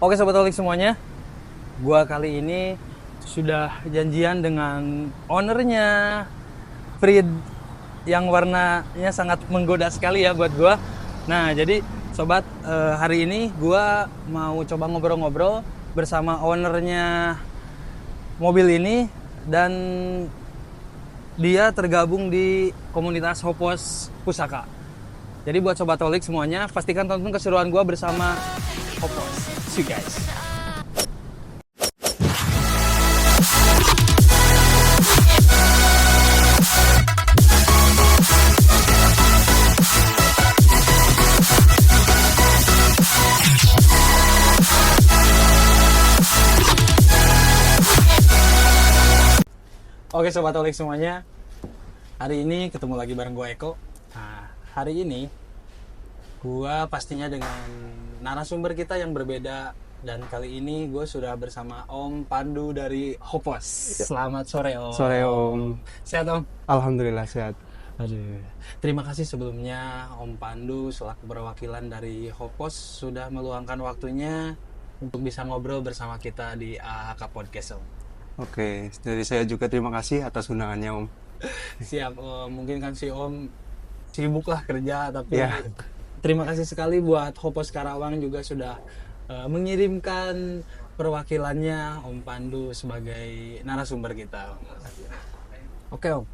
Oke Sobat Holik semuanya, gua kali ini sudah janjian dengan ownernya Frid yang warnanya sangat menggoda sekali ya buat gua. Nah jadi Sobat, hari ini gua mau coba ngobrol-ngobrol bersama ownernya mobil ini dan dia tergabung di komunitas Hopos Pusaka. Jadi buat Sobat Holik semuanya, pastikan tonton keseruan gua bersama Hopos. See you guys. Oke Sobat Holik semuanya, hari ini ketemu lagi bareng gue Eko. Nah, hari ini gue pastinya dengan narasumber kita yang berbeda. Dan kali ini gue sudah bersama Om Pandu dari Hopos. Selamat sore Om. Sore Om. Sehat Om? Alhamdulillah sehat. Aduh. Terima kasih sebelumnya Om Pandu selaku perwakilan dari Hopos sudah meluangkan waktunya untuk bisa ngobrol bersama kita di AHK Podcast Om. Oke, dari saya juga terima kasih atas undangannya Om. Siap Om, mungkin kan si Om sibuk lah kerja, tapi Ya. terima kasih sekali buat Hopos Karawang juga sudah mengirimkan perwakilannya Om Pandu sebagai narasumber kita. Oke Om,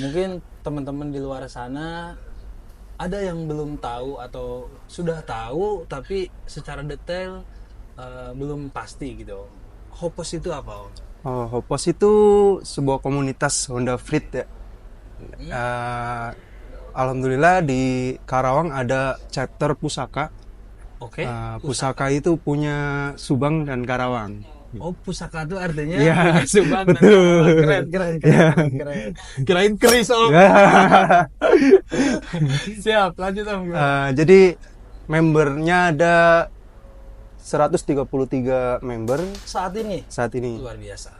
mungkin teman-teman di luar sana ada yang belum tahu atau sudah tahu tapi secara detail belum pasti gitu. Hopos itu apa Om? Hopos itu sebuah komunitas Honda Freed ya. Alhamdulillah di Karawang ada chapter Pusaka. Oke. Pusaka itu punya Subang dan Karawang. Oh, pusaka itu artinya Iya, punya Subang dan betul. Karawang. Keren. Kirain keris Om. Siap, lanjut Om. Jadi membernya ada 133 member Saat ini saat ini. luar biasa.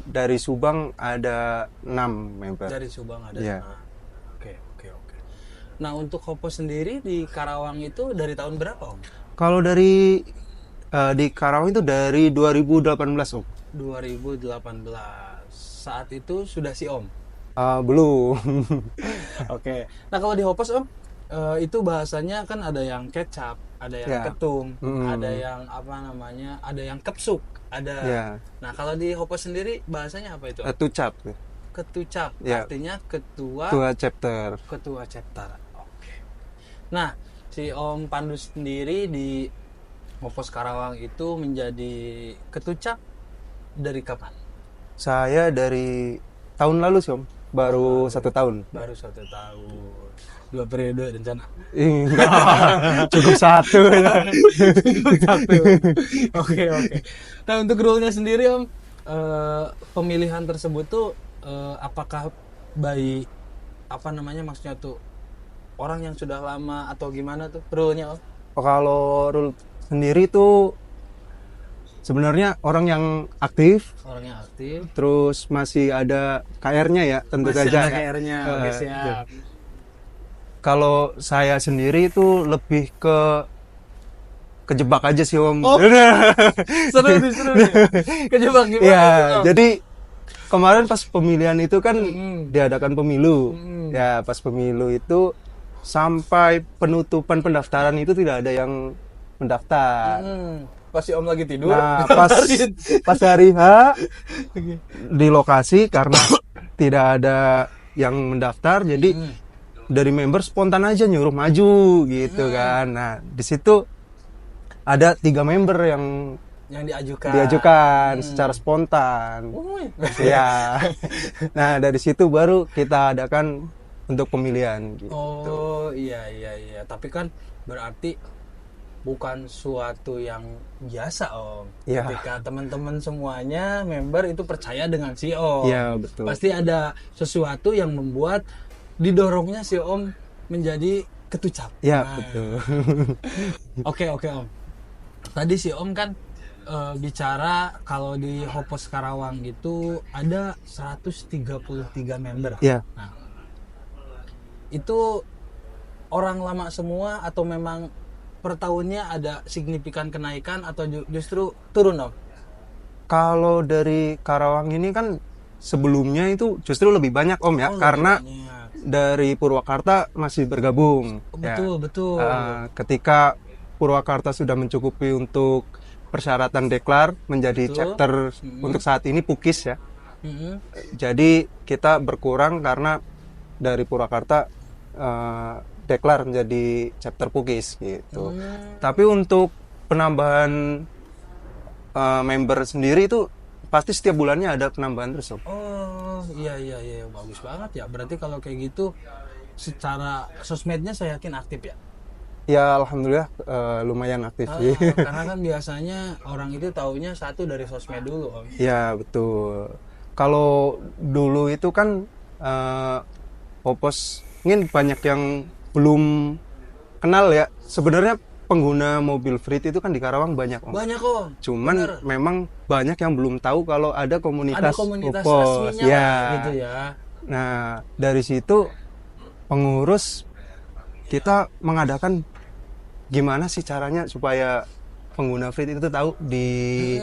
Dari Subang ada 6 member. Dari Subang ada. Iya. Nah, oke. Nah, untuk Hopos sendiri di Karawang itu dari tahun berapa Om? Kalau dari di Karawang itu dari 2018 Om. 2018. Saat itu sudah si Om. Belum. Oke. Nah, kalau di Hopos Om, itu bahasanya kan ada yang kecap, ada yang Ya. ketum, Mm. ada yang apa namanya, ada yang kepsuk, ada. Ya. Nah, kalau di Hopos sendiri bahasanya apa itu? Tucap. Ketucap, Ya. artinya ketua Tua chapter. chapter. Oke. Nah, si Om Pandu sendiri di Hopos Karawang itu menjadi ketucap dari kapan? Saya dari tahun lalu sih Om. Baru 1 tahun. Baru 1 tahun. 2 periode rencana. Enggak. Cukup 1. Satu. Oke. Nah, untuk rule-nya sendiri Om, pemilihan tersebut tuh apakah by apa namanya, maksudnya tuh orang yang sudah lama atau gimana tuh rule-nya Om? Kalau rule sendiri tuh sebenarnya orang yang aktif, Orangnya aktif. terus masih ada KR-nya ya, tentu Masih saja. ada KR-nya. Oke, siap. Kalau saya sendiri itu lebih kejebak aja sih Om. Oh. Seru nih. Kejebak gimana? Iya, Om? jadi kemarin pas pemilihan itu kan Mm-mm. diadakan pemilu. Mm-mm. Ya, pas pemilu itu sampai penutupan pendaftaran itu tidak ada yang mendaftar. Pas si Om lagi tidur. Nah, pas hari H di lokasi karena tidak ada yang mendaftar, jadi dari member spontan aja nyuruh maju gitu kan. Nah, di situ ada 3 member yang yang diajukan. secara spontan. Uy. Ya. Nah, dari situ baru kita adakan untuk pemilihan gitu. Oh, iya. Tapi kan berarti bukan suatu yang biasa Om. Iya. Ketika teman-teman semuanya member itu percaya dengan si Om. Iya, betul. Pasti ada sesuatu yang membuat didorongnya si Om menjadi ketucap. Ya, Nah, betul. Oke Om. Tadi si Om kan bicara kalau di Hopos Karawang itu ada 133 member. Ya. Nah, itu orang lama semua atau memang per tahunnya ada signifikan kenaikan atau justru turun Om? Kalau dari Karawang ini kan sebelumnya itu justru lebih banyak Om ya, Oh, lebih karena banyak. dari Purwakarta masih bergabung. Oh, Ya. betul, betul. Ketika Purwakarta sudah mencukupi untuk persyaratan deklar menjadi Betul. chapter untuk saat ini Pukis ya. Mm-mm. Jadi kita berkurang karena dari Purwakarta deklar menjadi chapter Pukis gitu. Tapi untuk penambahan member sendiri itu pasti setiap bulannya ada penambahan terus Om. Oh, iya, bagus banget ya. Berarti kalau kayak gitu secara sosmednya saya yakin aktif ya. Ya alhamdulillah lumayan aktif sih. Karena kan biasanya orang itu taunya satu dari sosmed dulu Om. Ya betul. Kalau dulu itu kan Popos mungkin banyak yang belum kenal ya. Sebenarnya pengguna mobil Frit itu kan di Karawang banyak Om. Banyak Om. Cuman memang banyak yang belum tahu kalau ada komunitas, Ada komunitas Popos. resminya Ya. lah, gitu ya. Nah dari situ pengurus kita mengadakan gimana sih caranya supaya pengguna Frit itu tahu di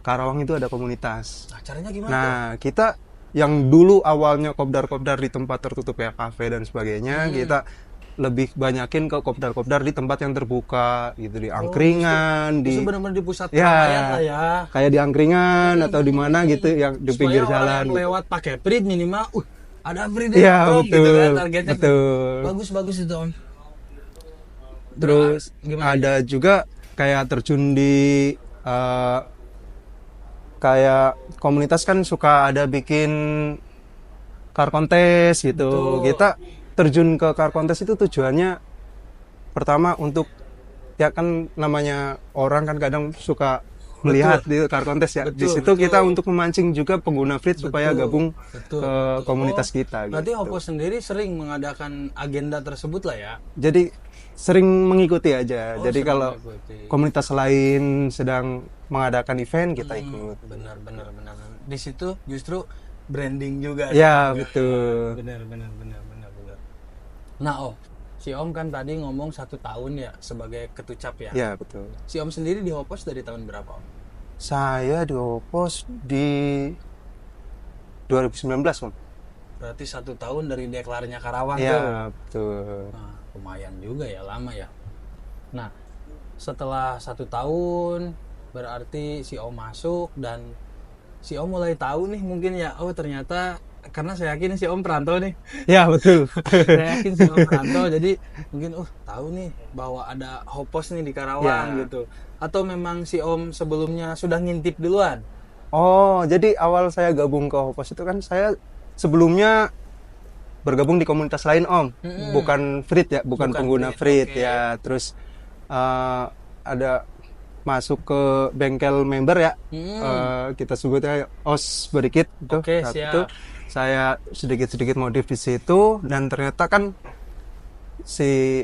Karawang itu ada komunitas. Nah, caranya gimana? Nah, kita yang dulu awalnya kopdar-kopdar di tempat tertutup ya, kafe dan sebagainya, kita lebih banyakin ke kopdar-kopdar di tempat yang terbuka gitu, di angkringan, Itu di benar-benar di pusat ya, keramaian lah ya. kayak di angkringan atau di mana gitu yang di pinggir Supaya orang jalan. yang lewat pakai Frit minimal, ada Frit Iya, bro, betul. gitu kan targetnya. Betul. Bagus itu Om. Terus Gimana? ada juga kayak terjun di kayak komunitas kan suka ada bikin car contest gitu. Betul. Kita terjun ke car contest itu tujuannya pertama untuk ya kan namanya orang kan kadang suka melihat di car contest ya. Di Betul, situ kita untuk memancing juga pengguna Frit supaya gabung Betul. ke komunitas kita Berarti gitu. Oppo sendiri sering mengadakan agenda tersebut lah ya. Jadi sering mengikuti aja. Jadi sering kalau mengikuti. komunitas lain sedang mengadakan event kita ikut. Benar. Di situ justru branding juga. Ya, betul. Benar. Nah Om, si Om kan tadi ngomong 1 tahun ya sebagai ketucap ya. Ya, betul. Si Om sendiri di Hopos dari tahun berapa Om? Saya di Opos di 2019, Om. Berarti 1 tahun dari deklarnya Karawang tuh. Ya, betul. Nah, lumayan juga ya, lama ya. Nah, setelah 1 tahun berarti si Om masuk dan si Om mulai tahu nih mungkin ya, oh ternyata karena saya yakin si Om perantau nih. Ya, betul. Saya yakin si Om perantau jadi mungkin tahu nih bahwa ada Hopos nih di Karawang Ya. gitu. Atau memang si Om sebelumnya sudah ngintip duluan? Oh, jadi awal saya gabung ke Opos itu kan saya sebelumnya bergabung di komunitas lain, Om. Bukan Frit ya, bukan pengguna Frit oke. ya. Terus ada masuk ke bengkel member ya. Kita sebutnya OS sedikit itu. Oke, Saat siap. itu saya sedikit-sedikit modif di situ dan ternyata kan si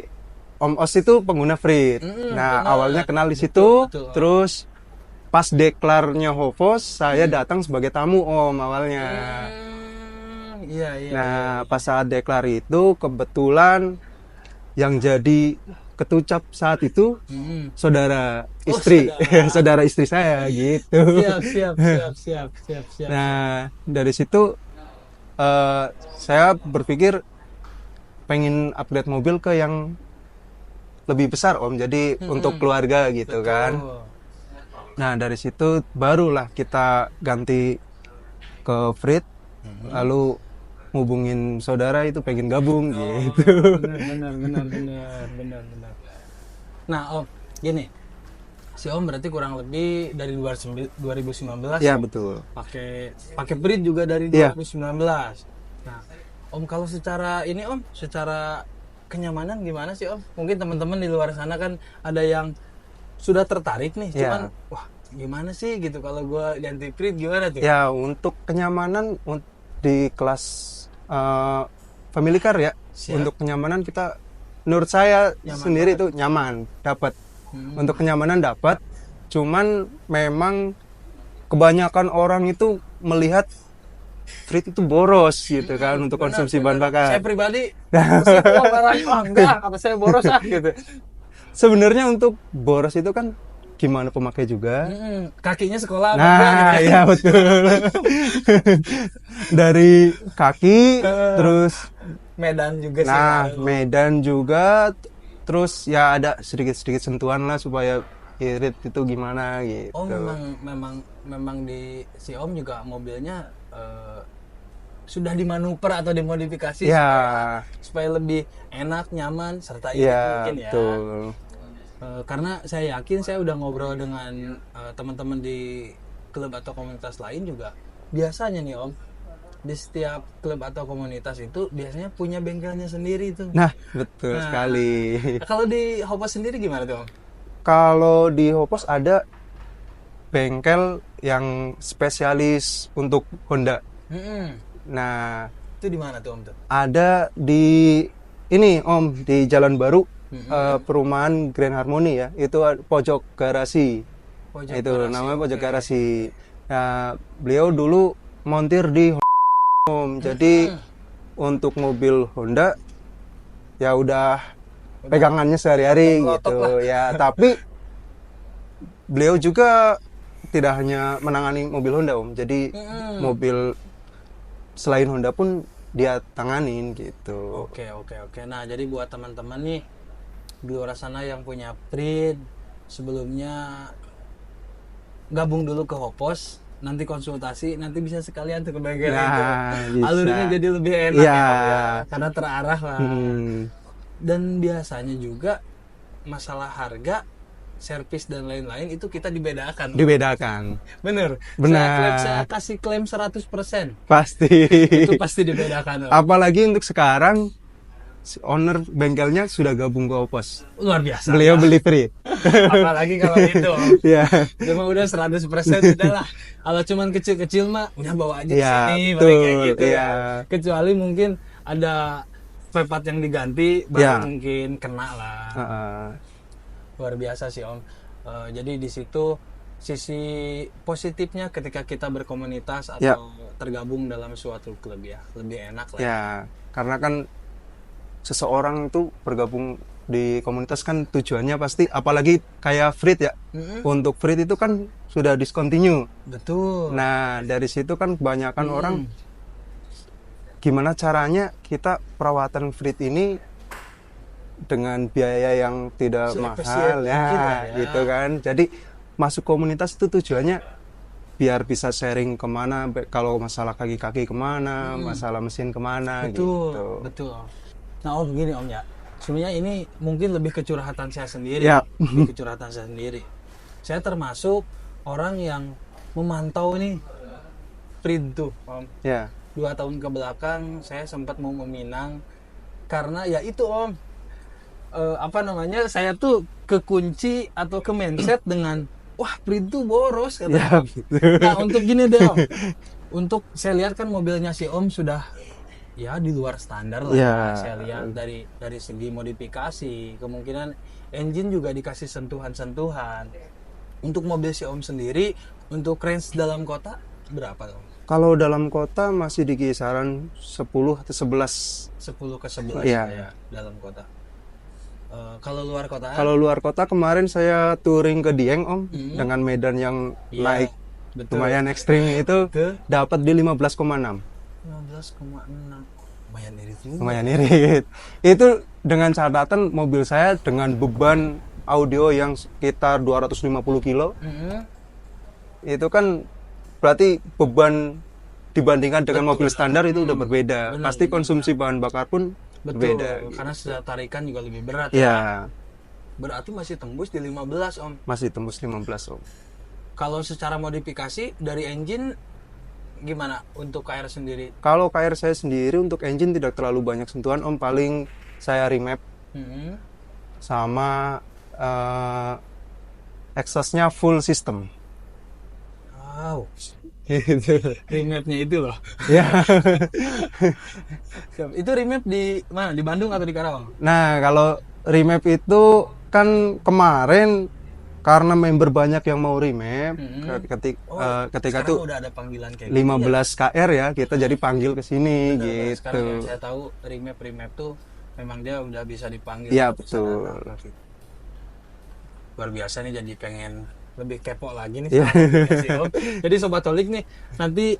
Om Os itu pengguna Frit. Nah, benar. awalnya kenal di situ, betul. terus pas deklarnya Hovos saya datang sebagai tamu Om awalnya. Iya. Nah, pas saat deklar itu kebetulan yang jadi ketucap saat itu saudara istri, saudara istri saya gitu. Siap. Nah, dari situ saya berpikir pengen upgrade mobil ke yang lebih besar Om, jadi untuk keluarga gitu kan. Nah, dari situ barulah kita ganti ke Frit, lalu ngubungin saudara itu pengen gabung gitu. Benar. Nah Om, gini, si Om berarti kurang lebih dari 2019 Ya, betul. pakai Brit juga dari Iya. 2019. Nah Om, kalau secara ini Om, secara kenyamanan gimana sih Om? Mungkin teman-teman di luar sana kan ada yang sudah tertarik nih, Iya. cuman wah gimana sih gitu kalau gue ganti Brit gimana tuh? Ya, untuk kenyamanan di kelas family car ya, Siap. untuk kenyamanan kita menurut saya sendiri itu nyaman, dapat. Untuk kenyamanan dapat, cuman memang kebanyakan orang itu melihat Frit itu boros gitu kan untuk konsumsi bahan bakar. Saya pribadi, enggak, kata saya boros gitu. sebenarnya untuk boros itu kan gimana pemakai juga. Kakinya sekolah apa Nah, enggak gitu ya? iya betul. Dari kaki, terus Medan juga sih. nah ngaruh. medan juga, terus ya ada sedikit-sedikit sentuhan lah supaya irit itu gimana gitu. Oh, memang di si Om juga mobilnya sudah dimanuver atau dimodifikasi Ya, supaya lebih enak, nyaman, serta irit ya mungkin ya. betul. Karena saya yakin saya udah ngobrol dengan teman-teman di klub atau komunitas lain juga. Biasanya nih Om, di setiap klub atau komunitas itu biasanya punya bengkelnya sendiri tuh. Nah, betul Nah. sekali. Kalau di Hopos sendiri gimana tuh Om? Kalau di Hopos ada bengkel yang spesialis untuk Honda. Nah, Itu di mana tuh Om tuh? ada di ini Om di Jalan Baru, perumahan Grand Harmony ya. Itu pojok garasi. Pojok Itu garasi, namanya pojok oke. garasi. Nah, beliau dulu montir di Om. Jadi untuk mobil Honda ya udah pegangannya sehari-hari Melotot gitu lah. ya. Tapi beliau juga tidak hanya menangani mobil Honda Om. Jadi mobil selain Honda pun dia tanganin gitu. Oke. Nah, jadi buat teman-teman nih di luar sana yang punya Prit, sebelumnya gabung dulu ke Hopos, nanti konsultasi, nanti bisa sekalian tuh ke bengkel Nah, itu. bisa. Alurnya jadi lebih enak Iya. ya, Om, ya. Karena terarah lah. Hmm, Dan biasanya juga masalah harga, servis dan lain-lain itu kita dibedakan. dibedakan. Bener. Benar. Saya kasih klaim 100%. Pasti. Itu pasti dibedakan. Om. Apalagi untuk sekarang si owner bengkelnya sudah gabung ke Opos. Luar biasa. Beliau beli free. Apalagi kalau itu. Om. Ya. Udah mah udah 100% udah lah. Kalau cuman kecil-kecil mah udah bawa aja ke Iya, sini betul, paling kayak gitu iya. ya. Kecuali mungkin ada spare part yang diganti baru Iya. mungkin kena lah. Luar biasa sih Om. Jadi di situ sisi positifnya ketika kita berkomunitas atau Ya. tergabung dalam suatu klub ya, lebih enak lah. Ya, karena kan seseorang itu bergabung di komunitas kan tujuannya pasti, apalagi kayak Frit ya. Untuk Frit itu kan sudah discontinue. Betul. Nah, dari situ kan kebanyakan orang gimana caranya kita perawatan Frit ini dengan biaya yang tidak Se-efisien mahal ya, mungkin lah ya. gitu kan. Jadi masuk komunitas itu tujuannya biar bisa sharing kemana, kalau masalah kaki-kaki kemana, masalah mesin kemana, Betul, gitu. betul. Nah Om gini Om ya, sebenarnya ini mungkin lebih ke curhatan saya sendiri. Ya. Lebih ke curhatan saya sendiri. Saya termasuk orang yang memantau nih Prit tuh Om. Ya, 2 tahun ke belakang saya sempat mau meminang karena ya itu Om. Apa namanya, saya tuh kekunci atau ke mindset dengan wah Prit tuh boros ya, katanya. Nah untuk gini deh Om, untuk saya lihat kan mobilnya si Om sudah ya di luar standar lah. Ya. Saya lihat dari segi modifikasi, kemungkinan engine juga dikasih sentuhan-sentuhan. Untuk mobil si Om sendiri, untuk range dalam kota berapa Om? kalau dalam kota masih di kisaran 10 atau 11. 10 ke 11 Iya. ya dalam kota. Kalau luar kota? Kalau luar kota kemarin saya touring ke Dieng Om, dengan medan yang Iya, naik betul. lumayan ekstrim itu, Betul. dapat di 15,6. 15,6. Lumayan irit juga. Lumayan irit. Itu dengan catatan mobil saya dengan beban audio yang sekitar 250 kilo. Itu kan berarti beban dibandingkan dengan mobil standar itu udah berbeda. Benar, Pasti konsumsi bahan bakar pun Betul, berbeda. karena secara tarikan juga lebih berat. Ya, Berarti masih tembus di 15 Om. masih tembus 15 Om. Kalau secara modifikasi dari engine gimana untuk KR sendiri? Kalau KR saya sendiri untuk engine tidak terlalu banyak sentuhan Om, paling saya remap sama exhaustnya full system. Wow, Gitu. remapnya itu loh. Ya. Itu remap di mana? Di Bandung atau di Karawang? Nah, kalau remap itu kan kemarin karena member banyak yang mau remap, ketika Sekarang tuh udah ada panggilan kayak 15 KR ya, kita jadi panggil ke sini gitu. gitu. Sekarang yang saya tahu remap tuh memang dia udah bisa dipanggil. Iya, ke sana. betul. luar biasa nih, jadi pengen lebih kepo lagi nih Iya. sama mobilnya si Om. Jadi Sobat Holik nih, nanti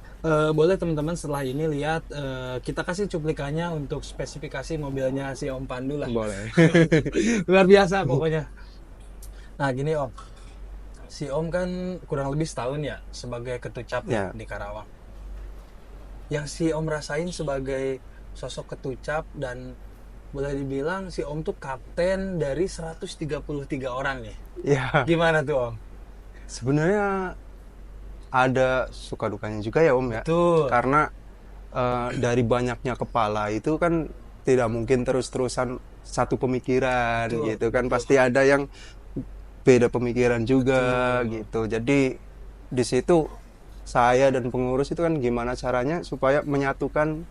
boleh teman-teman setelah ini lihat, kita kasih cuplikannya untuk spesifikasi mobilnya si Om Pandu lah. Boleh. Luar biasa pokoknya. Nah gini Om, si Om kan kurang lebih setahun ya sebagai ketucap Ya. di Karawang. Yang si Om rasain sebagai sosok ketucap, dan boleh dibilang si Om tuh kapten dari 133 orang nih. Ya, Gimana tuh Om? sebenarnya ada suka dukanya juga ya Om ya. Betul. Karena dari banyaknya kepala itu kan tidak mungkin terus-terusan satu pemikiran Betul, gitu kan. Pasti ada yang beda pemikiran juga Betul. gitu. Jadi di situ saya dan pengurus itu kan gimana caranya supaya menyatukan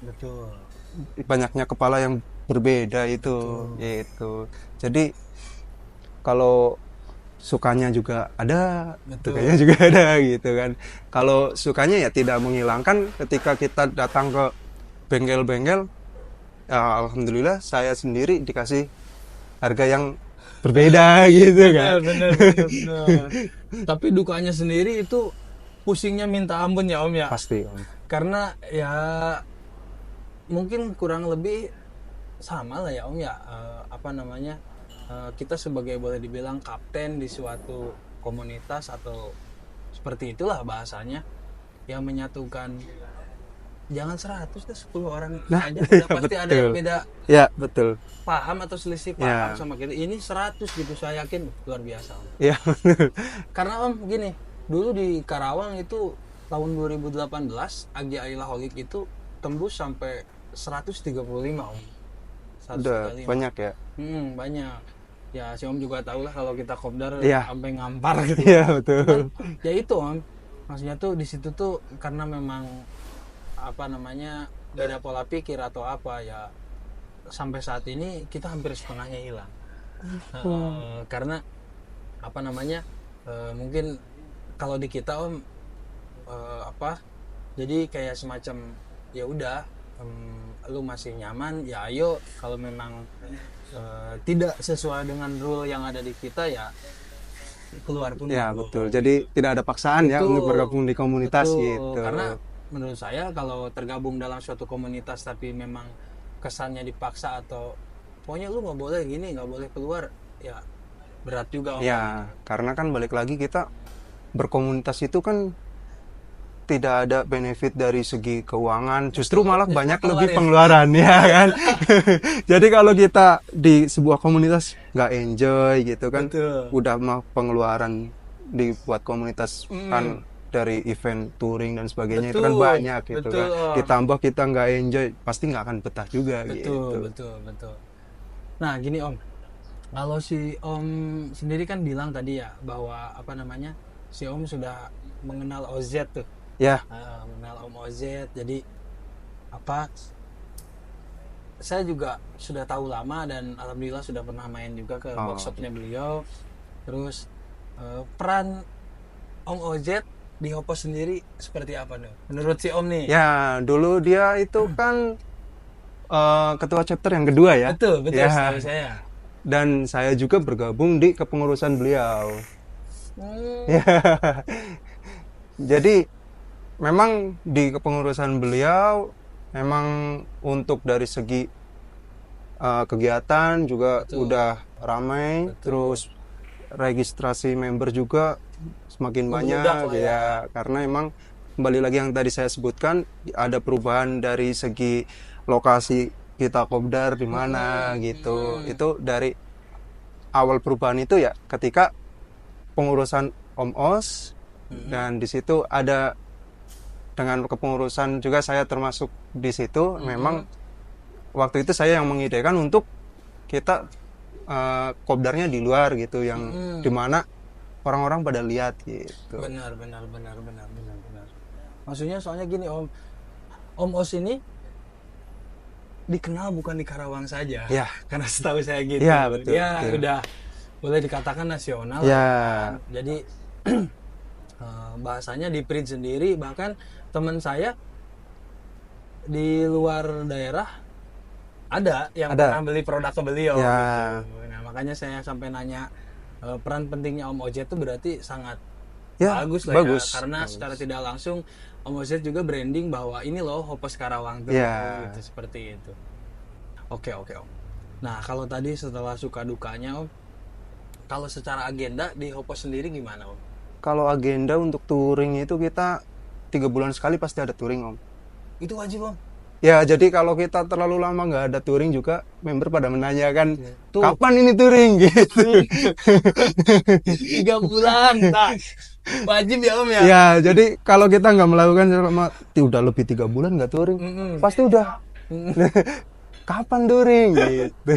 Betul. banyaknya kepala yang berbeda itu gitu. Jadi kalau sukanya juga ada, Betul. dukanya juga ada gitu kan. Kalau sukanya ya tidak menghilangkan ketika kita datang ke bengkel-bengkel, ya alhamdulillah saya sendiri dikasih harga yang berbeda gitu kan. Benar. Tapi dukanya sendiri itu pusingnya minta ampun ya Om ya. Pasti Om. Karena ya mungkin kurang lebih sama lah ya Om ya. Apa namanya? Kita sebagai boleh dibilang kapten di suatu komunitas atau seperti itulah bahasanya, yang menyatukan jangan 100 deh, 10 orang Nah, aja udah pasti ada yang betul. beda Ya betul. paham atau selisih paham Ya. sama kita. Ini 100 gitu, saya yakin luar biasa Om. Ya. Karena Om gini, dulu di Karawang itu tahun 2018 Agi Ayla Holik itu tembus sampai 135 Om. Udah 135. banyak ya. Banyak. Ya si Om juga tahu lah kalau kita kopdar Iya. sampai ngampar gitu. Iya betul. Ya itu Om. Maksudnya tuh di situ tuh karena memang apa namanya beda pola pikir atau apa ya, sampai saat ini kita hampir setengahnya hilang. Karena apa namanya mungkin kalau di kita Om apa jadi kayak semacam ya udah lu masih nyaman ya ayo, kalau memang tidak sesuai dengan rule yang ada di kita ya keluar pun Ya monggo. betul. Jadi tidak ada paksaan ya Betul. untuk bergabung di komunitas Betul. gitu. Karena menurut saya kalau tergabung dalam suatu komunitas tapi memang kesannya dipaksa atau pokoknya lu nggak boleh gini, nggak boleh keluar, ya berat juga Om. Ya, karena kan balik lagi kita berkomunitas itu kan tidak ada benefit dari segi keuangan, justru malah banyak lebih pengeluaran ya kan. Jadi kalau kita di sebuah komunitas nggak enjoy gitu kan, Betul. udah mah pengeluaran dibuat komunitas kan dari event touring dan sebagainya itu kan Betul, banyak gitu betul, kan. Om. Ditambah kita nggak enjoy, pasti nggak akan betah juga gitu. Betul. Nah gini Om, kalau si Om sendiri kan bilang tadi ya bahwa apa namanya si Om sudah mengenal OZ tuh. Ya, Mengenal Om OZ, jadi apa saya juga sudah tahu lama dan alhamdulillah sudah pernah main juga ke workshopnya beliau. Terus peran Om OZ di Hopo sendiri seperti apa nih menurut si Om nih? ya dulu dia itu kan ketua chapter yang kedua ya. Betul Ya. setahu saya. Dan saya juga bergabung di kepengurusan beliau. Ya. Jadi memang di kepengurusan beliau memang untuk dari segi kegiatan juga udah ramai, terus registrasi member juga semakin banyak Membludak lah ya. Karena emang kembali lagi yang tadi saya sebutkan ada perubahan dari segi lokasi kita kopdar di mana gitu. Itu dari awal perubahan itu ya ketika pengurusan Om Os, dan di situ ada dengan kepengurusan juga saya termasuk di situ. Memang waktu itu saya yang mengidekan untuk kita kopdarnya di luar gitu, yang dimana orang-orang pada lihat gitu. Benar. Maksudnya soalnya gini Om Os ini dikenal bukan di Karawang saja. Ya. Karena setahu saya gitu. Ya, betul, Dia betul. udah boleh dikatakan nasional. Ya. Jadi bahasanya di print sendiri, bahkan teman saya di luar daerah ada yang Ada. pernah beli produk ke beliau Ya. gitu. Nah makanya saya sampai nanya peran pentingnya Om Ojet itu berarti sangat Ya, bagus lah bagus. ya, karena secara tidak langsung Om Ojet juga branding bahwa ini loh Hopes Karawang tuh, Ya. gitu, seperti itu. Oke Om. Nah kalau tadi setelah suka dukanya Om, kalau secara agenda di Hopes sendiri gimana Om? Kalau agenda untuk touring itu kita 3 bulan sekali pasti ada touring, Om. Itu wajib Om? Ya, jadi kalau kita terlalu lama nggak ada touring juga, member pada menanyakan, Tuh. kapan ini touring gitu. 3 bulan, tak. Wajib ya Om ya? Ya, jadi kalau kita nggak melakukan selama udah lebih 3 bulan nggak touring, pasti udah kapan touring gitu.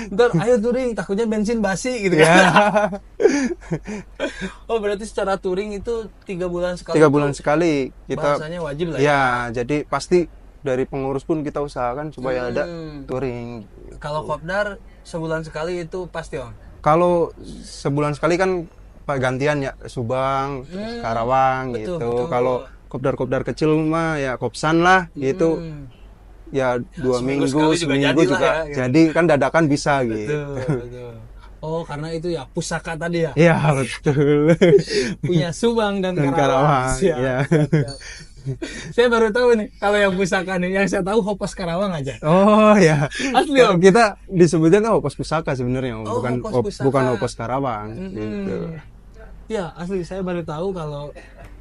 Ntar ayo touring, takutnya bensin basi gitu Ya, kan. Oh berarti secara touring itu 3 bulan sekali. 3 bulan sekali kita. Bahasanya wajib lah Ya, jadi pasti dari pengurus pun kita usahakan supaya ada touring. Kalau kopdar sebulan sekali itu pasti Om. Kalau sebulan sekali kan gantian ya, Subang, Karawang betul, gitu. betul. Kalau kopdar-kopdar kecil mah ya Kopsan lah gitu. Ya 2 seminggu minggu, sekali juga seminggu jadilah juga ya, gitu. jadi kan dadakan bisa gitu. Betul. Oh karena itu ya pusaka tadi ya. Iya betul. Punya Subang dan Dan Karawang. Karawang, Siap, ya. siap. Saya baru tahu nih kalau yang pusaka nih, yang saya tahu Hopes Karawang aja. Oh ya. Asli Om. Kita disebutnya kan Hopos Pusaka sebenarnya, Om. Oh, bukan Hopos Pusaka. bukan Hopos Karawang gitu. Ya asli saya baru tahu kalau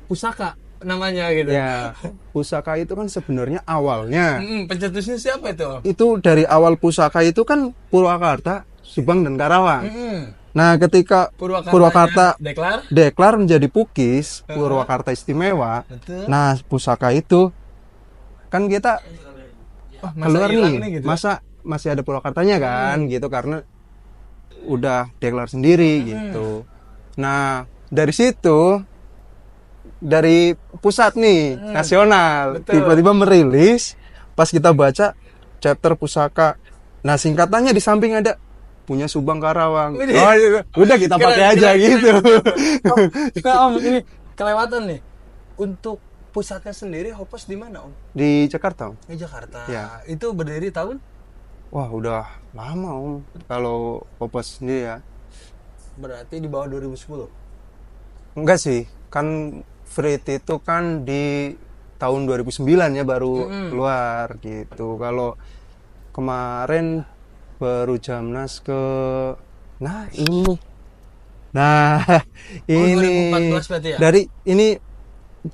pusaka namanya gitu. Ya, pusaka itu kan sebenarnya awalnya Pencetusnya siapa itu Om? itu dari awal pusaka itu kan Purwakarta, Subang dan Karawang. Nah, ketika Purwakarta deklar menjadi Pukis, Purwakarta Istimewa. Betul. Nah, pusaka itu kan kita keluar nih, gitu. masa masih ada Purwakartanya kan gitu karena udah deklar sendiri gitu. Nah, dari situ dari pusat nih nasional Betul. tiba-tiba merilis pas kita baca chapter pusaka. Nah, singkatannya di samping ada punya Subang Karawang. Oh, udah kita pakai aja gitu. Om ini kelewatan nih. Untuk pusatnya sendiri Hopes di mana Om? Di Jakarta, Om. Di Jakarta. Ya. Itu berdiri tahun? Wah, udah lama, Om. Kalau Popos sendiri ya. Berarti di bawah 2010. Enggak sih, kan Frit itu kan di tahun 2009 ya baru keluar gitu. Kalau kemarin baru Jamnas ke ini. Nah, ini 2014 berarti ya? dari ini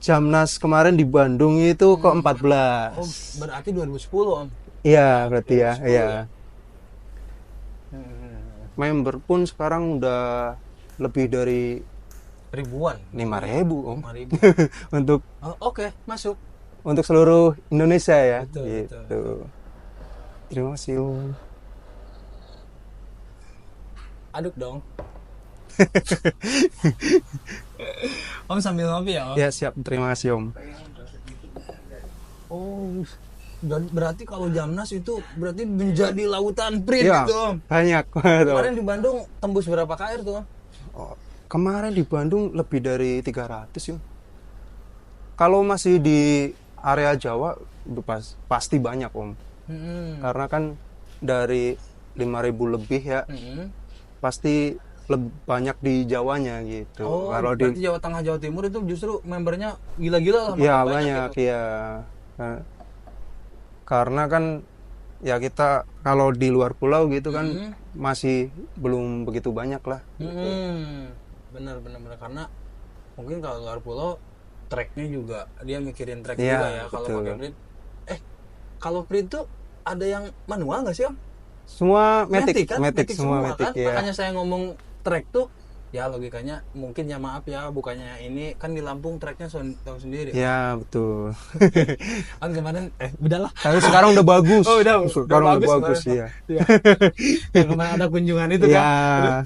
Jamnas kemarin di Bandung itu ke 14. Oh, berarti 2010 Om. Iya, berarti ya, iya. Member pun sekarang udah lebih dari Ribuan. 5.000, Om. 5.000. Untuk Oh, oke, masuk. untuk seluruh Indonesia ya. Betul, gitu. betul. Terima kasih, Om. Aduk dong. Om sambil ngopi ya Om? Ya, siap. Terima kasih, Om. Oh, dan berarti kalau Jamnas itu berarti menjadi lautan Prit Ya, gitu Om. banyak. Kemarin di Bandung tembus berapa KR tuh Om? Oh, kemarin di Bandung lebih dari 300 ya. Kalau masih di area Jawa udah pasti banyak, Om. Karena kan dari 5.000 lebih ya. Pasti banyak di Jawanya gitu. Oh, kalau berarti Jawa Tengah, Jawa Timur itu justru membernya gila-gila lah. ya makin banyak gitu. ya. Karena kan ya kita kalau di luar pulau gitu kan masih belum begitu banyak lah. Bener karena mungkin kalau luar pulau tracknya juga dia mikirin track Iya, juga ya kalau betul. pakai Prit. Kalau Prit tuh ada yang manual nggak sih Om? Semua matic, kan? matic semua matic kan? ya. Makanya saya ngomong track tuh ya logikanya mungkin ya maaf ya bukannya ini kan di Lampung tracknya tahu sendiri. Ya, betul. Kan kemarin udahlah. Tapi sekarang udah bagus. Oh, udah Sekarang udah bagus kemarin. ya. Iya. Yang kemarin ada kunjungan itu Ya. kan.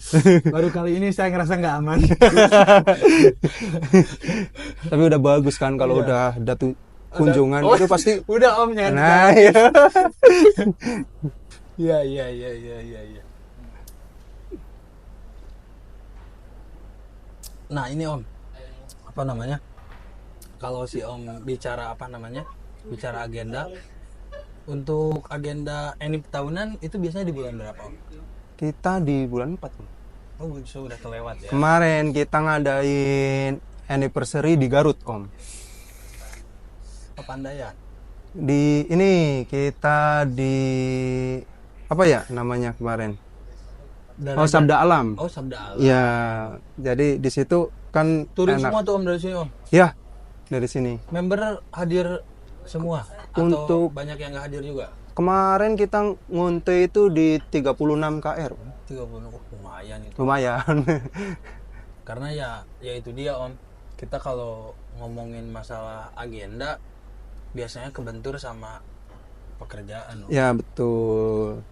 Baru kali ini saya ngerasa nggak aman. Tapi udah bagus kan kalau udah ada kunjungan Oh, itu pasti. udah Om jangan. Nah, ya. Iya. Nah ini Om, apa namanya? Kalau si Om bicara apa namanya? Bicara agenda, untuk agenda Enip tahunan itu biasanya di bulan berapa Om? Kita di bulan 4. Oh, sudah kelewat ya. Kemarin kita ngadain anniversary di Garut, Om. Pepandayan. Di ini kita di apa ya namanya kemarin? Oh, Sabda Alam. Oh, Sabda Alam. Ya, jadi di situ kan Touring enak. semua tuh Om dari sini Om. Ya, dari sini. Member hadir semua atau Untuk- banyak yang nggak hadir juga? Kemarin kita ngunte itu di 36 KR. 30, oh, lumayan itu. Lumayan. Karena ya itu dia Om. Kita kalau ngomongin masalah agenda biasanya kebentur sama pekerjaan Om. Ya, betul.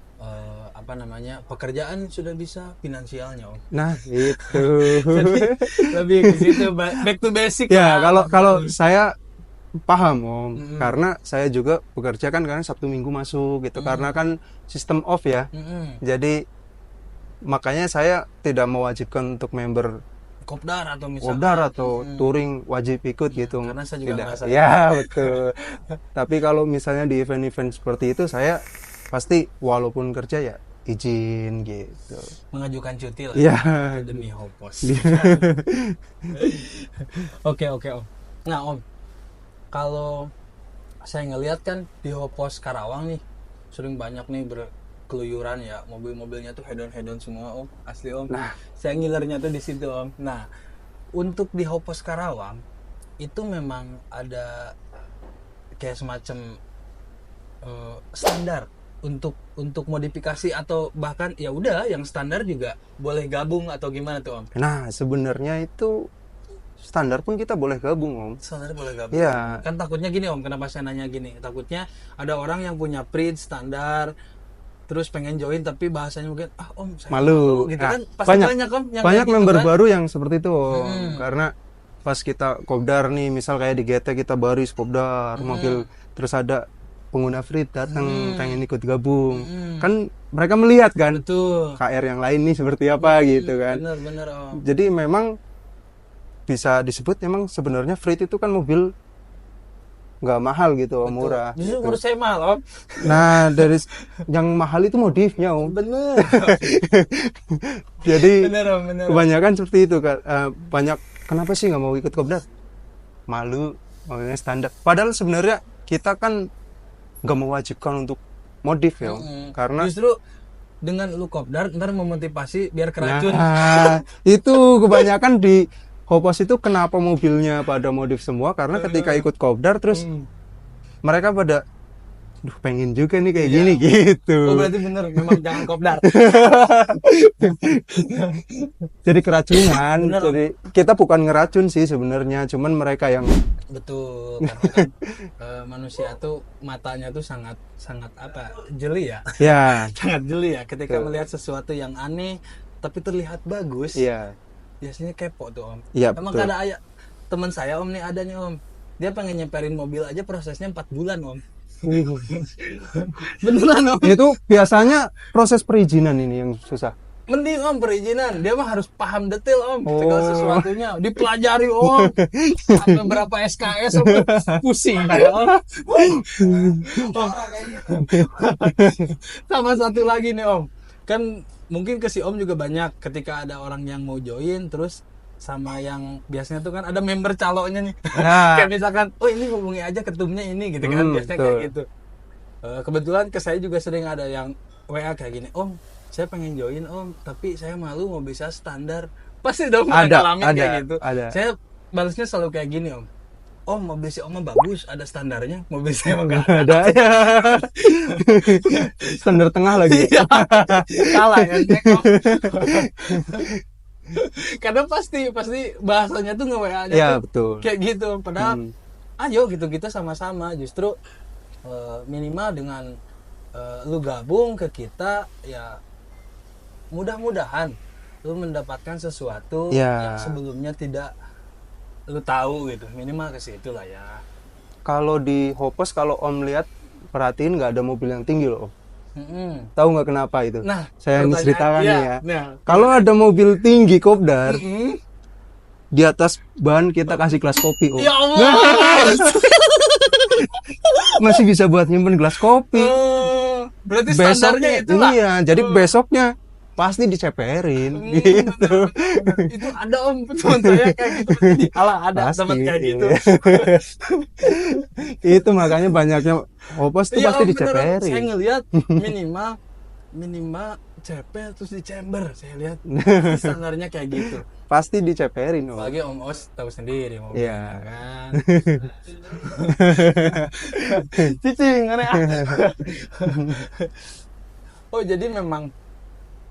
Apa namanya? Pekerjaan sudah bisa finansialnya Om. Nah, itu. Jadi lebih ke situ back to basic Ya, lah. kalau saya paham, Om. Karena saya juga bekerja kan karena Sabtu Minggu masuk gitu. Karena kan sistem off ya. Mm-mm. Jadi makanya saya tidak mewajibkan untuk member Kopdar atau misalnya Kopdar atau touring wajib ikut gitu. karena saya juga Tidak. merasa Ya, betul. Tapi kalau misalnya di event-event seperti itu saya pasti walaupun kerja ya izin gitu. mengajukan cuti lah Ya. demi Hopos. Oke Om. Nah Om, kalau saya ngelihat kan di Hopos Karawang nih sering banyak nih berkeluyuran ya, mobil-mobilnya tuh hedon semua Om, asli Om. Nah. Saya ngilernya tuh di situ Om. Nah, untuk di Hopos Karawang itu memang ada kayak semacam standar untuk modifikasi atau bahkan ya udah yang standar juga boleh gabung atau gimana tuh Om? Nah, sebenarnya itu standar pun kita boleh gabung, Om. Standar boleh gabung. Iya. Kan takutnya gini Om, kenapa saya nanya gini? Takutnya ada orang yang punya print standar terus pengen join tapi bahasanya mungkin Om saya Malu. gitu Nah, kan pasti banyak Om yang banyak kayak gitu member kan? baru yang seperti itu, Om. Karena pas kita kopdar nih, misal kayak di GT kita baris kopdar mobil, terus ada pengguna free datang pengen ikut gabung. Kan mereka melihat kan Betul. KR yang lain nih seperti apa gitu kan. Bener Om. Jadi memang bisa disebut memang sebenarnya Freed itu kan mobil nggak mahal gitu, Om, murah. Justru gitu. menurut saya mahal Om. Nah, dari yang mahal itu modifnya, Om. Bener. Jadi bener Om, bener. kebanyakan seperti itu kan. Banyak kenapa sih nggak mau ikut kopdar? Malu, maunya standar. Padahal sebenarnya kita kan nggak mewajibkan untuk modif ya, Om. Karena Justru dengan lu kopdar ntar memotivasi biar keracun. nah, itu kebanyakan di Hopos itu kenapa mobilnya pada modif semua karena ketika ikut kopdar terus mereka pada duh pengen juga nih kayak gini gitu. Oh berarti bener memang jangan kopdar. Jadi keracunan. Bener. Jadi kita bukan ngeracun sih sebenarnya, cuman mereka yang Betul, karena kan manusia tuh matanya tuh sangat apa jeli ya. ya, Sangat jeli ya ketika melihat sesuatu yang aneh tapi terlihat bagus. iya. Biasanya kepo tuh Om. Iya, Emang betul. ada teman saya Om nih adanya Om. Dia pengen nyemperin mobil aja prosesnya 4 bulan Om. Beneran Om. Itu biasanya proses perizinan ini yang susah. Mending Om perizinan, dia mah harus paham detail Om segala Oh. sesuatunya, dipelajari Om. Sampai berapa SKS Om, pusing ya Om. Om. Sama satu lagi nih Om, kan mungkin ke si Om juga banyak ketika ada orang yang mau join terus sama yang biasanya tuh kan ada member calonnya nih. Nah. Kayak misalkan, oh ini hubungi aja ketumnya ini gitu kan, biasanya kayak betul. gitu. Kebetulan ke saya juga sering ada yang WA kayak gini, Om saya pengen join Om, tapi saya malu mau bisa standar. Pasti dong mereka ngalamin kayak gitu. ada. Saya balasnya selalu kayak gini Om. Om mobil si Om mah bagus, ada standarnya. Mobil saya mah nggak ada. Ada ya. Standar tengah lagi. Iya. Salah ya cek Om. Karena pasti bahasanya tuh nge-WA-nya Ya, tuh betul. kayak gitu. Padahal ayo gitu kita sama-sama justru minimal dengan lu gabung ke kita ya mudah-mudahan lu mendapatkan sesuatu Ya. yang sebelumnya tidak lu tahu gitu, minimal ke situ lah ya. Kalau di Hopos kalau Om lihat perhatiin nggak ada mobil yang tinggi loh, Om. Mm-mm. Tahu nggak kenapa itu? Nah, Saya pertanyaan- ceritakan iya, nih ya. nah. Kalau ada mobil tinggi kopdar, Mm. di atas ban kita kasih gelas kopi, Om. Ya Allah. Masih bisa buat nyimpen gelas kopi. Berarti standarnya itu lah. Iya, jadi besoknya pasti diceperin gitu. Bener. Itu ada om teman saya kayak gitu. Alah ada Pasti. teman kayak gitu. Itu makanya banyaknya hopos tuh Iya pasti om bener om. Saya diceperin. ngelihat minimal minimal cepet terus di chamber saya lihat standarnya kayak gitu. Pasti diceperin om. Apalagi om Os tahu sendiri mobilnya Iya. kan. Cicing aneh. Oh jadi memang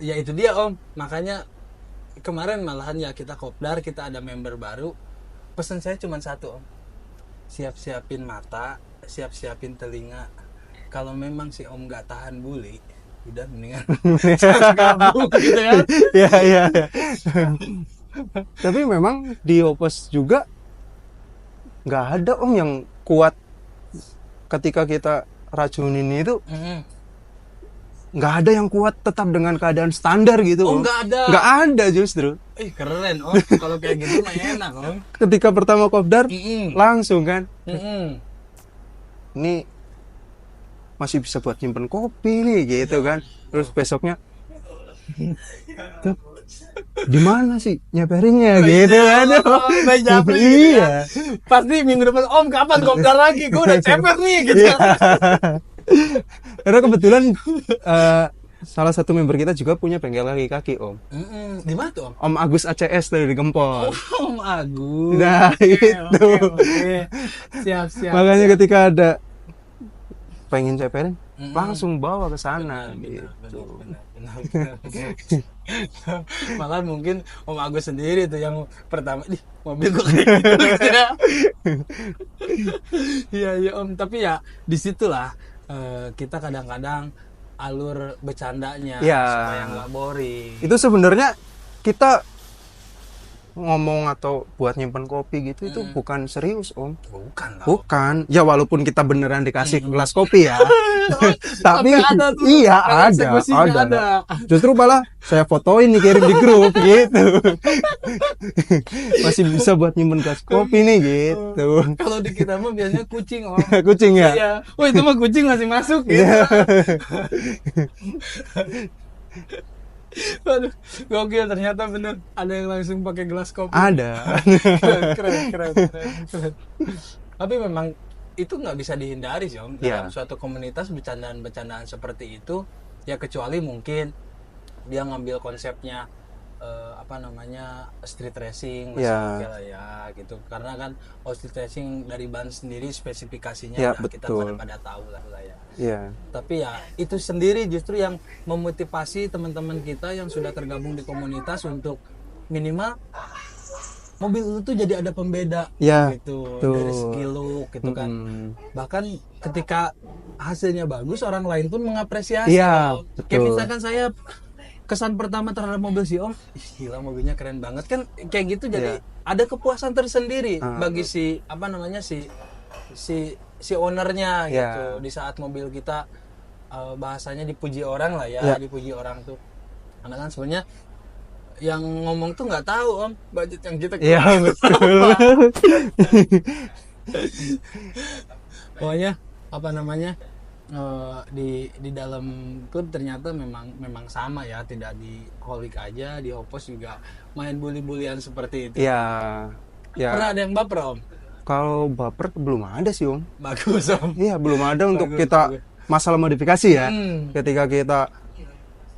ya itu dia om, makanya kemarin malahan ya kita kopdar, kita ada member baru, pesan saya cuma satu om, siap-siapin mata, siap-siapin telinga, kalau memang si om nggak tahan bully udah mendingan gabung gitu ya. Iya iya. Tapi memang di hopos juga nggak ada om yang kuat ketika kita racunin itu. Nggak ada yang kuat tetap dengan keadaan standar gitu Oh om. nggak ada. Nggak ada justru. Keren om, kalau kayak gitu mah enak om. Ketika pertama kopdar langsung kan, ini masih bisa buat nyimpen kopi nih gitu kan. Terus besoknya di mana sih nyeperinnya gitu kan. Baik japri Iya. pasti minggu depan om kapan kopdar lagi, gue udah ceper nih gitu. Karena kebetulan salah satu member kita juga punya bengkel kaki-kaki om. Di mana tuh om? Om Agus ACS dari Gempol. Om Agus. Nah itu. Oke. Siap. Makanya ketika ada pengen ceperin, langsung bawa ke sana gitu. Benar. Malah mungkin Om Agus sendiri tuh yang pertama di mobil gue kayak gitu. Iya Om, tapi ya disitulah kita kadang-kadang alur bercandanya Ya. supaya nggak boring. Itu sebenarnya kita ngomong atau buat nyimpen kopi gitu itu bukan serius om. Bukan lah. Bukan. Ya walaupun kita beneran dikasih gelas kopi ya. Tapi ada tuh, iya eksekusinya ada. Justru malah saya fotoin nih kirim di grup gitu. Masih bisa buat nyimpen gelas kopi nih gitu. Kalau di kita mah biasanya kucing om. Kucing ya? Iya. Oh itu mah kucing masih masuk gitu. Waduh, gokil ternyata bener ada yang langsung pakai gelas kopi. Ada. keren. Tapi memang itu nggak bisa dihindari sih om. Dalam suatu komunitas bercandaan-bercandaan seperti itu, ya kecuali mungkin dia ngambil konsepnya street racing masih oke lah ya gitu. Karena kan street racing dari ban sendiri spesifikasinya ya, udah kita pada tahu lah ya. Iya. Tapi ya itu sendiri justru yang memotivasi teman-teman kita yang sudah tergabung di komunitas untuk minimal mobil itu tuh jadi ada pembeda gitu dari segi look gitu kan. Bahkan ketika hasilnya bagus orang lain pun mengapresiasi. Iya, Kayak misalkan saya kesan pertama terhadap mobil si om, gila mobilnya keren banget kan kayak gitu, jadi ada kepuasan tersendiri bagi si si ownernya gitu. Di saat mobil kita bahasanya dipuji orang lah ya, dipuji orang tuh. Karena kan sebenarnya yang ngomong tuh nggak tahu om budget yang kita Iya betul. Pokoknya di dalam klub ternyata memang sama ya, tidak di holik aja, di hopos juga main bully-bullyan seperti itu. Iya. Pernah ada yang baper om? Kalau baper belum ada sih om. Bagus om. Iya belum ada untuk kita masalah modifikasi ya. Ketika kita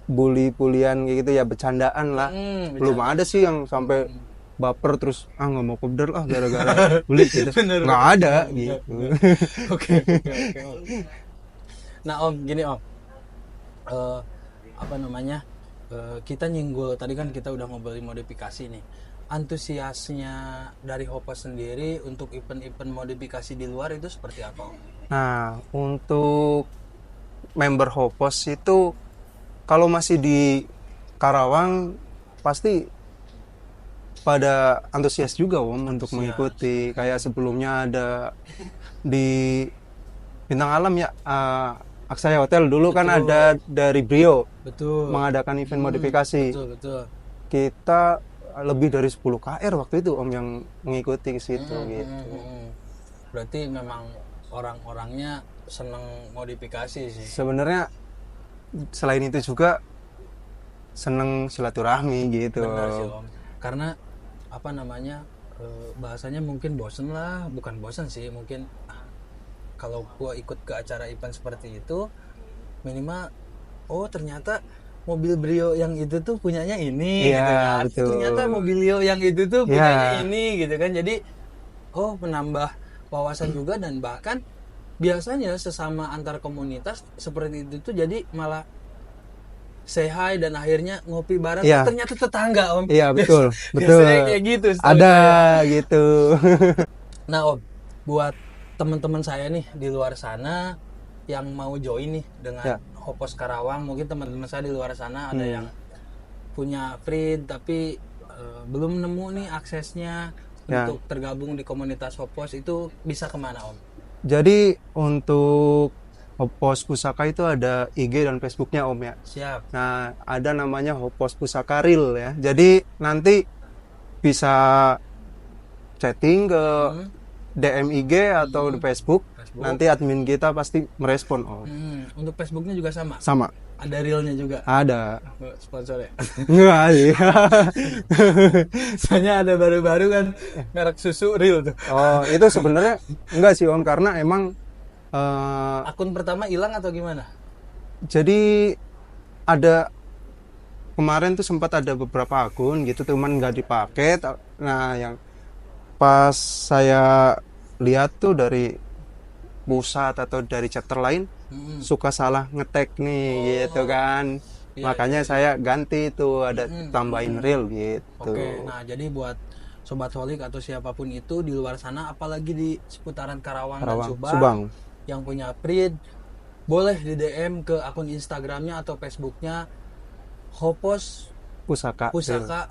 bully-bullyan gitu ya, bercandaan lah. Belum ada sih yang sampai baper terus nggak mau kopdar lah gara-gara bully gitu. Nggak ada gitu. Oke. Nah om, gini om, kita nyinggul tadi kan kita udah ngobrolin modifikasi nih. Antusiasnya dari Hopos sendiri untuk event-event modifikasi di luar itu seperti apa om? Nah untuk member Hopos itu kalau masih di Karawang pasti pada antusias juga om untuk mengikuti. Kayak sebelumnya ada di Bintang Alam ya, Aksaya Hotel dulu kan ada dari Brio. Betul. Mengadakan event modifikasi. Betul. Kita lebih dari 10 KR waktu itu om yang mengikuti ke situ gitu. Berarti memang orang-orangnya senang modifikasi sih. Sebenarnya selain itu juga seneng silaturahmi gitu. Benar sih Om. Karena apa namanya, bahasanya mungkin bosen lah, bukan bosen sih, mungkin kalau gua ikut ke acara event seperti itu minimal oh ternyata mobil Brio yang itu tuh punyanya ini Iya, gitu kan. betul. Ternyata Mobilio yang itu tuh Iya. punyanya ini gitu kan. Jadi oh menambah wawasan juga, dan bahkan biasanya sesama antar komunitas seperti itu tuh jadi malah say hi dan akhirnya ngopi bareng. Iya. Ternyata tetangga Om. Iya, betul. Biasanya Betul. kayak gitu setahu Ada saya. gitu. Nah Om, buat teman-teman saya nih di luar sana yang mau join nih dengan Ya. Hopos Karawang, mungkin teman-teman saya di luar sana ada yang punya Frid tapi belum nemu nih aksesnya Ya. untuk tergabung di komunitas Hopos, itu bisa kemana Om? Jadi untuk Hopos Pusaka itu ada IG dan Facebooknya Om ya. Siap. Nah, ada namanya Hopos Pusaka Real ya. Jadi nanti bisa chatting ke DM IG atau di Facebook. Nanti admin kita pasti merespon Om. Untuk Facebooknya juga sama? Sama. Ada realnya juga? Ada. Sponsor ya? Enggak iya. Soalnya ada baru-baru kan merek susu real tuh. Oh, itu sebenarnya enggak sih Om, karena emang Akun pertama hilang atau gimana? jadi ada kemarin tuh sempat ada beberapa akun gitu cuman nggak dipakai. Nah, yang pas saya lihat tuh dari pusat atau dari chapter lain suka salah ngetek nih gitu kan. Makanya saya ganti tuh, ada tambahin real gitu. Oke, nah jadi buat Sobat Holik atau siapapun itu di luar sana, apalagi di seputaran Karawang dan Subang, yang punya Frid, boleh di DM ke akun Instagramnya atau Facebooknya Hopos Pusaka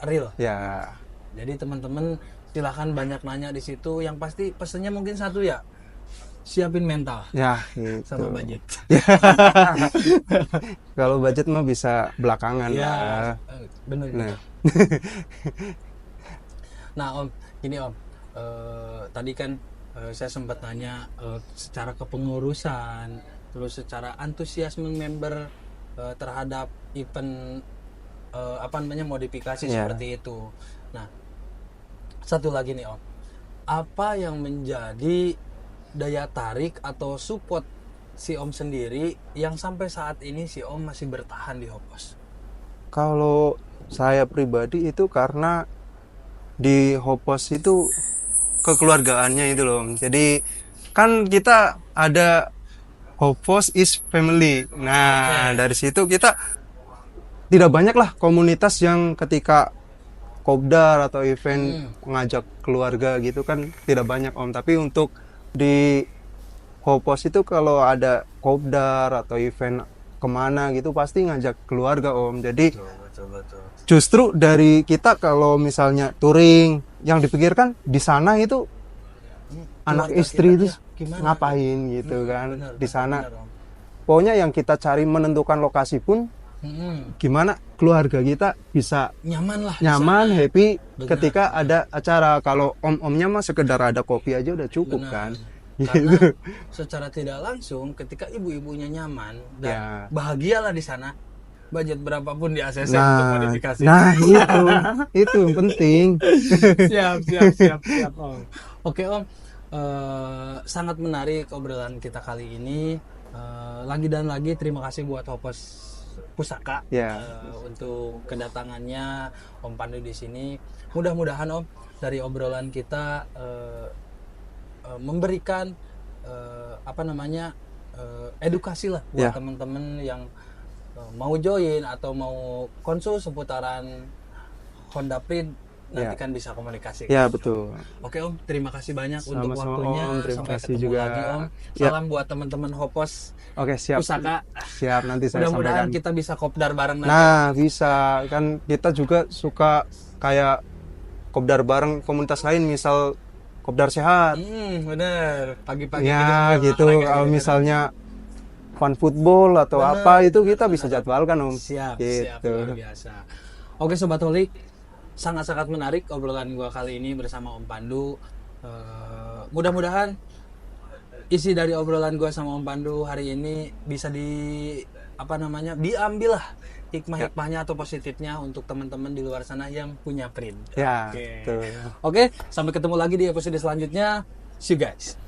Real. ya. Jadi teman-teman silahkan banyak nanya di situ. Yang pasti pesannya mungkin satu ya, siapin mental ya gitu. sama budget. Kalau budget mah bisa belakangan Ya, lah. bener. Nah. Nah Om, gini Om, tadi kan saya sempat nanya secara kepengurusan, terus secara antusiasme member terhadap event apa namanya modifikasi seperti itu. Nah, satu lagi nih Om, apa yang menjadi daya tarik atau support si Om sendiri yang sampai saat ini si Om masih bertahan di Hopos? Kalau saya pribadi itu karena di Hopos itu kekeluargaannya itu loh. Jadi kan kita ada Hopos is family. Nah, dari situ kita tidak banyak lah komunitas yang ketika kopdar atau event ngajak keluarga gitu kan tidak banyak Om. Tapi untuk di Hopos itu kalau ada kopdar atau event kemana gitu pasti ngajak keluarga Om. Jadi justru dari kita kalau misalnya touring yang dipikirkan di sana itu anak istri itu ngapain gitu kan di sana. Pokoknya yang kita cari menentukan lokasi pun gimana keluarga kita bisa nyaman happy ketika ada acara. Kalau om-omnya mah sekedar ada kopi aja udah cukup kan. Karena secara tidak langsung ketika ibu-ibunya nyaman dan bahagialah di sana, budget berapapun di ACC untuk modifikasi. Nah itu yang penting. Siap Om. Oke Om, sangat menarik obrolan kita kali ini. Lagi dan lagi terima kasih buat Hopos Pusaka untuk kedatangannya Om Pandu di sini. Mudah-mudahan Om dari obrolan kita memberikan edukasi lah buat teman-teman yang mau join atau mau konsul seputaran Honda Frid, nanti kan bisa komunikasi. Ya betul. Oke Om, terima kasih banyak untuk Sama-sama, waktunya. Om. Terima Sampai kasih ketemu juga. lagi Om. Salam buat teman-teman Hopos. Oke siap. Pusaka. Siap, nanti saya Mudah-mudahan sampaikan. kita bisa kopdar bareng nanti. Nah bisa kan, kita juga suka kayak kopdar bareng komunitas lain, misal kopdar sehat. Bener. Pagi-pagi Ya gitu. Kalau misalnya fun football atau apa itu kita bisa jadwalkan Om. Siap, gitu. siap, luar biasa. Oke Sobat Holik, sangat-sangat menarik obrolan gua kali ini bersama Om Pandu. Mudah-mudahan isi dari obrolan gua sama Om Pandu hari ini bisa diambil lah hikmah-hikmahnya atau positifnya untuk teman-teman di luar sana yang punya print. Ya, Oke. betul. Oke, sampai ketemu lagi di episode selanjutnya. See you guys.